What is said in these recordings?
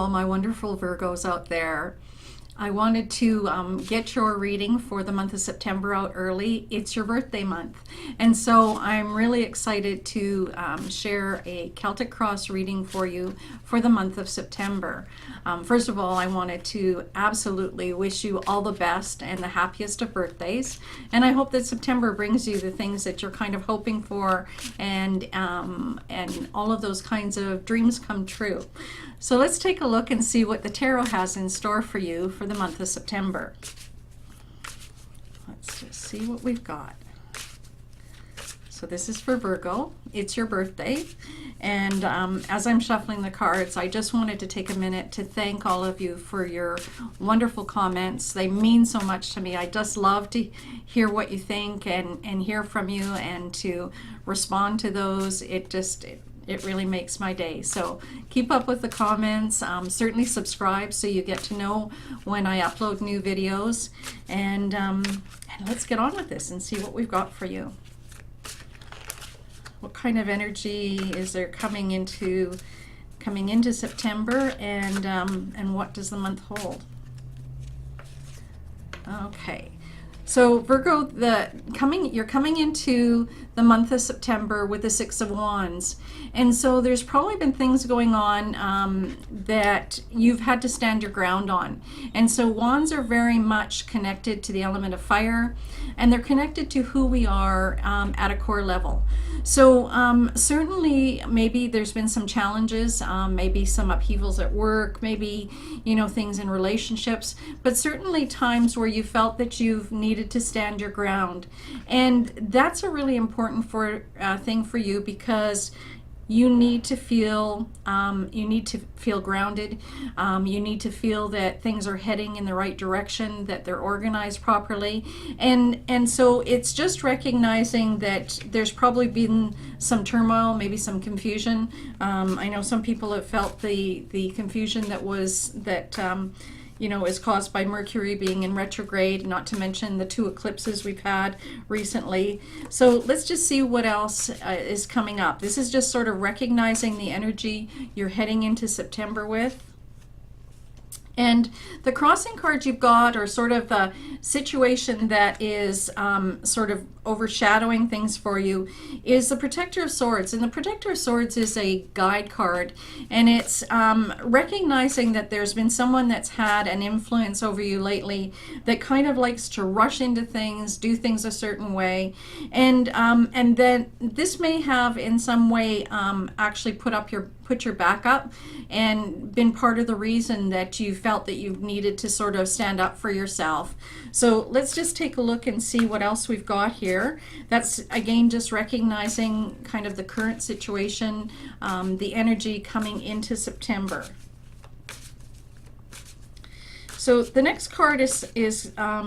all my wonderful Virgos out there. I wanted to get your reading for the month of September out early. It's your birthday month. And so I'm really excited to share a Celtic Cross reading for you for the month of September. First of all, I wanted to absolutely wish you all the best and the happiest of birthdays. And I hope that September brings you the things that you're kind of hoping for, and all of those kinds of dreams come true. So let's take a look and see what the tarot has in store for you for the month of September. Let's just see what we've got. So this is for Virgo. It's your birthday. And as I'm shuffling the cards, I just wanted to take a minute to thank all of you for your wonderful comments. They mean so much to me. I just love to hear what you think and hear from you and to respond to those. It really makes my day. So keep up with the comments. Certainly subscribe so you get to know when I upload new videos. And let's get on with this and see what we've got for you. What kind of energy is there coming into September, and what does the month hold? Okay. So Virgo, you're coming into the month of September with the Six of Wands. And so there's probably been things going on that you've had to stand your ground on. And so wands are very much connected to the element of fire, and they're connected to who we are at a core level. So certainly maybe there's been some challenges, maybe some upheavals at work, maybe, things in relationships, but certainly times where you felt that you've needed to stand your ground. And that's a really important thing for you, because you need to feel grounded. You need to feel that things are heading in the right direction, that they're organized properly, and so it's just recognizing that there's probably been some turmoil, maybe some confusion. I know some people have felt the confusion that is caused by Mercury being in retrograde, not to mention the 2 eclipses we've had recently. So let's just see what else is coming up. This is just sort of recognizing the energy you're heading into September with. And the crossing cards you've got are sort of a situation that is sort of overshadowing things for you, is the Protector of Swords. And the Protector of Swords is a guide card, and it's recognizing that there's been someone that's had an influence over you lately that kind of likes to rush into things, do things a certain way, and then this may have in some way actually put your back up and been part of the reason that you felt that you needed to sort of stand up for yourself. So let's just take a look and see what else we've got here. That's again just recognizing kind of the current situation, the energy coming into September. So the next card is I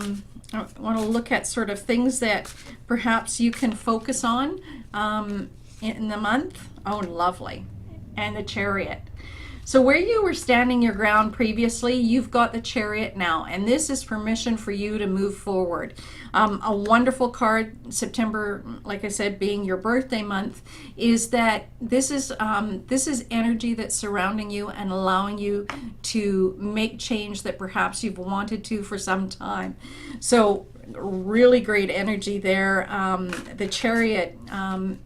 want to look at sort of things that perhaps you can focus on in the month. Oh, lovely. And the Chariot. So where you were standing your ground previously, you've got the Chariot now, and this is permission for you to move forward. A wonderful card, September, like I said, being your birthday month, is that this is energy that's surrounding you and allowing you to make change that perhaps you've wanted to for some time. So really great energy there. The Chariot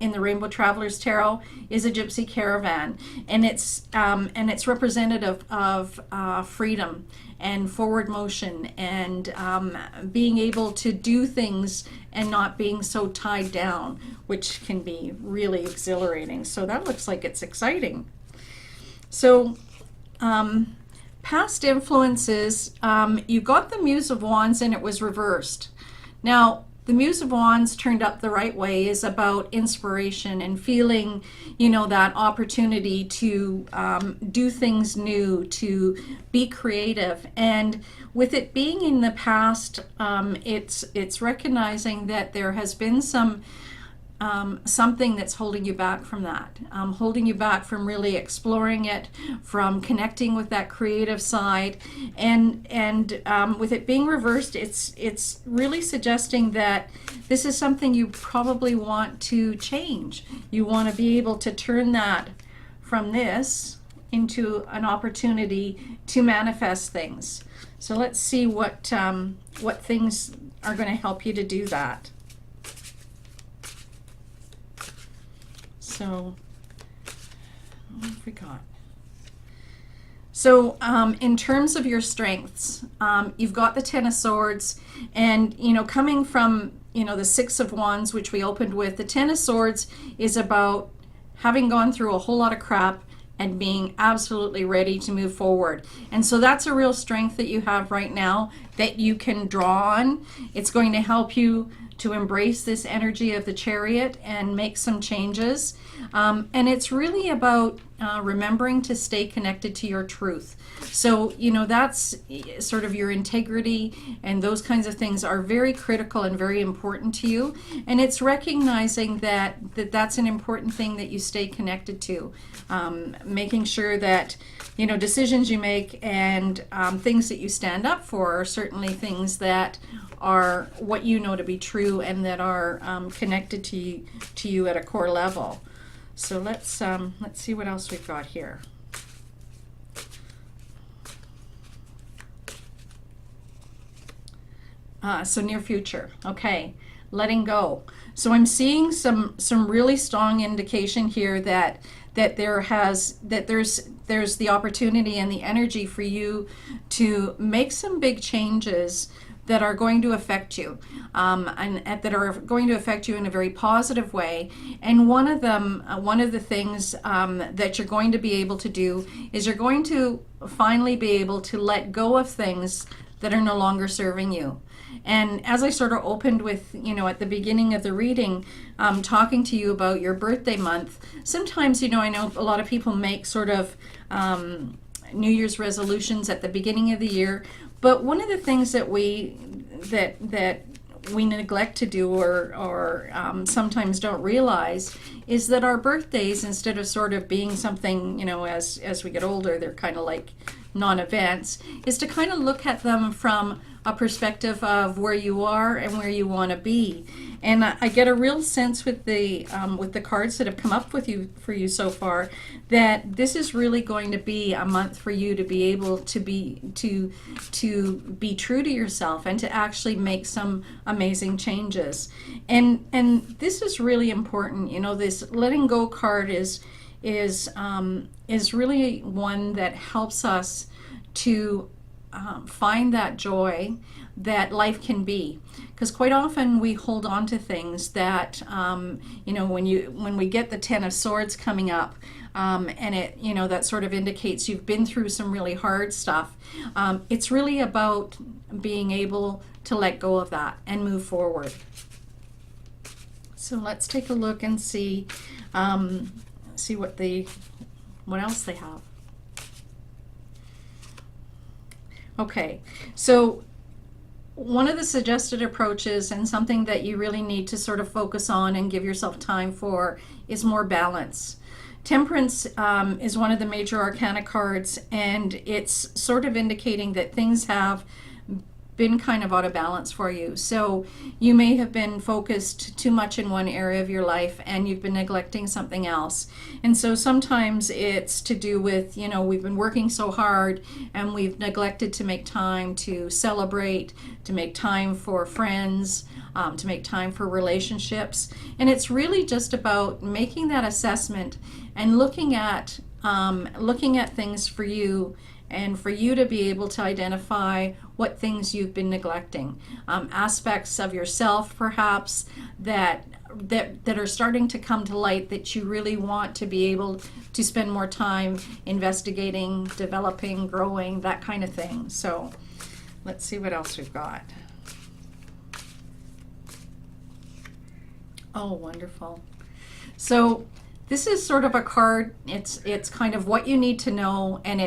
in the Rainbow Travelers Tarot is a gypsy caravan, and it's representative of freedom and forward motion, and being able to do things and not being so tied down, which can be really exhilarating. So that looks like it's exciting. So past influences, you got the Muse of Wands and it was reversed. Now, the Muse of Wands turned up the right way is about inspiration and feeling, that opportunity to do things new, to be creative. And with it being in the past, it's recognizing that there has been something that's holding you back from that, holding you back from really exploring it, from connecting with that creative side, and with it being reversed, it's really suggesting that this is something you probably want to change. You want to be able to turn that from this into an opportunity to manifest things. So let's see what things are going to help you to do that. So what have we got? So in terms of your strengths, you've got the Ten of Swords, and coming from the Six of Wands, which we opened with, the Ten of Swords is about having gone through a whole lot of crap and being absolutely ready to move forward. And so that's a real strength that you have right now that you can draw on. It's going to help you to embrace this energy of the Chariot and make some changes. And it's really about remembering to stay connected to your truth. So, that's sort of your integrity, and those kinds of things are very critical and very important to you. And it's recognizing that's an important thing that you stay connected to. Making sure that, decisions you make and things that you stand up for are certainly things that are what you know to be true and that are connected to you at a core level. So let's see what else we've got here. So near future, okay, letting go. So I'm seeing some really strong indication here that there's the opportunity and the energy for you to make some big changes that are going to affect you, and that are going to affect you in a very positive way. And one of the things that you're going to be able to do is you're going to finally be able to let go of things that are no longer serving you. And as I sort of opened with, at the beginning of the reading, talking to you about your birthday month, sometimes, I know a lot of people make sort of New Year's resolutions at the beginning of the year. But one of the things that we neglect to do or sometimes don't realize is that our birthdays, instead of sort of being something, as we get older, they're kind of like non-events, is to kind of look at them from a perspective of where you are and where you want to be. And I get a real sense with the cards that have come up for you so far that this is really going to be a month for you to be able to be true to yourself and to actually make some amazing changes. And this is really important. This letting go card is really one that helps us to find that joy that life can be, because quite often we hold on to things that when we get the Ten of Swords coming up, and it that sort of indicates you've been through some really hard stuff. It's really about being able to let go of that and move forward. So let's take a look and see what else they have. Okay, so one of the suggested approaches, and something that you really need to sort of focus on and give yourself time for, is more balance. Temperance is one of the major arcana cards, and it's sort of indicating that things have been kind of out of balance for you. So you may have been focused too much in one area of your life and you've been neglecting something else. And so sometimes it's to do with, we've been working so hard and we've neglected to make time to celebrate, to make time for friends, to make time for relationships. And it's really just about making that assessment and looking at things for you, and for you to be able to identify what things you've been neglecting, aspects of yourself perhaps that are starting to come to light that you really want to be able to spend more time investigating, developing, growing, that kind of thing. So let's see what else we've got. Oh, wonderful. So this is sort of a card. It's kind of what you need to know, and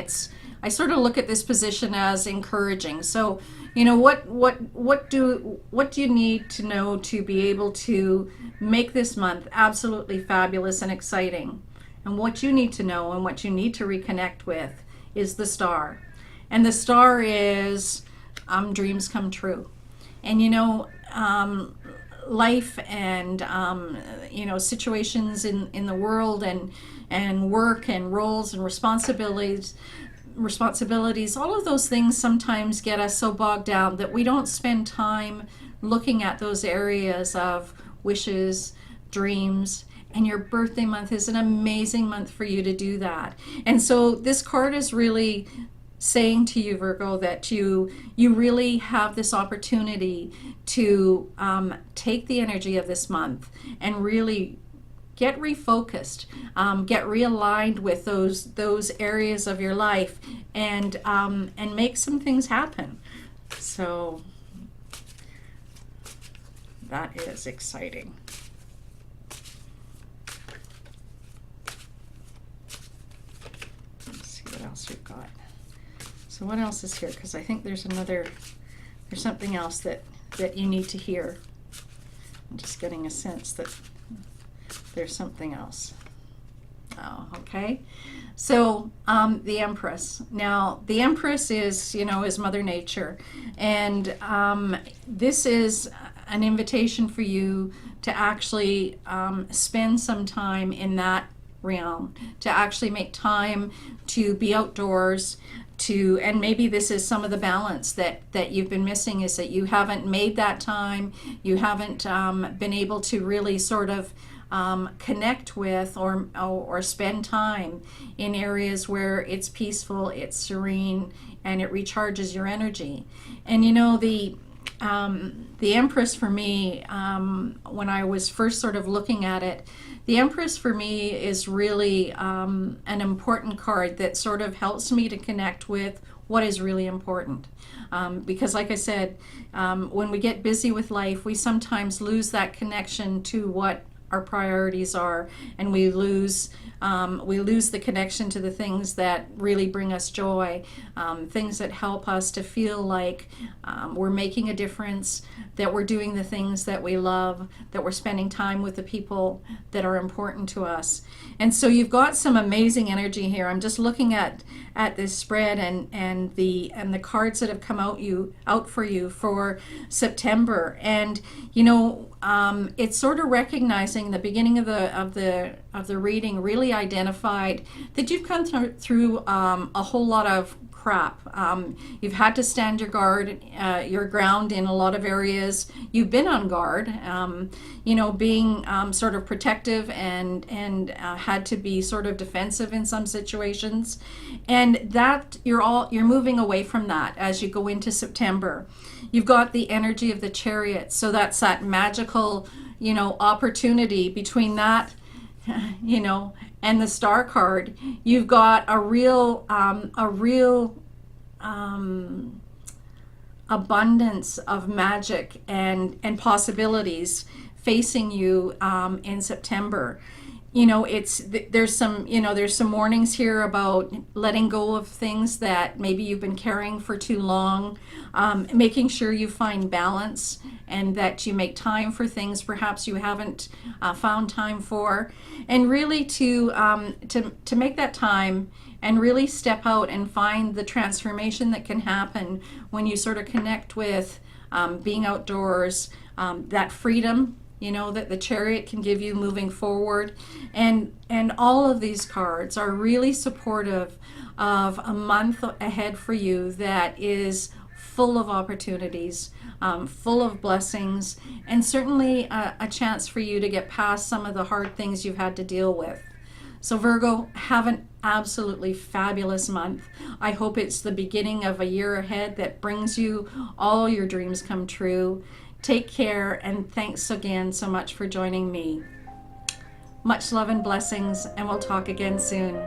I sort of look at this position as encouraging. So, what do you need to know to be able to make this month absolutely fabulous and exciting? And what you need to know and what you need to reconnect with is the star. And the star is dreams come true. And life and situations in the world and work and roles and responsibilities, all of those things sometimes get us so bogged down that we don't spend time looking at those areas of wishes, dreams, and your birthday month is an amazing month for you to do that. And so this card is really saying to you, Virgo, that you really have this opportunity to take the energy of this month and really get refocused, get realigned with those areas of your life, and make some things happen. So that is exciting. Let's see what else we've got. So what else is here? Because I think there's something else that you need to hear. I'm just getting a sense that there's something else. Oh, okay. So the Empress. Now the Empress is Mother Nature, and this is an invitation for you to actually spend some time in that realm, to actually make time to be outdoors, and maybe this is some of the balance that you've been missing, is that you haven't made that time, you haven't been able to really sort of connect with or spend time in areas where it's peaceful, it's serene, and it recharges your energy. And the Empress for me, when I was first sort of looking at it, the Empress for me is really an important card that sort of helps me to connect with what is really important. Because like I said, when we get busy with life, we sometimes lose that connection to what our priorities are, and we lose the connection to the things that really bring us joy, things that help us to feel like we're making a difference, that we're doing the things that we love, that we're spending time with the people that are important to us. And so you've got some amazing energy here. I'm just looking at this spread and the cards that have come out for you for September, and it's sort of recognizing the beginning of the reading really identified that you've come through a whole lot of crap. You've had to stand your ground in a lot of areas. You've been on guard, being sort of protective and had to be sort of defensive in some situations, and that you're moving away from that as you go into September. You've got the energy of the Chariot, so that's that magical, opportunity between that, and the Star card. You've got a real abundance of magic and possibilities facing you in September. There's some warnings here about letting go of things that maybe you've been carrying for too long, making sure you find balance and that you make time for things perhaps you haven't found time for, and really to make that time and really step out and find the transformation that can happen when you sort of connect with being outdoors, that freedom that the Chariot can give you moving forward. And all of these cards are really supportive of a month ahead for you that is full of opportunities, full of blessings, and certainly a chance for you to get past some of the hard things you've had to deal with. So Virgo, have an absolutely fabulous month. I hope it's the beginning of a year ahead that brings you all your dreams come true. Take care, and thanks again so much for joining me. Much love and blessings, and we'll talk again soon.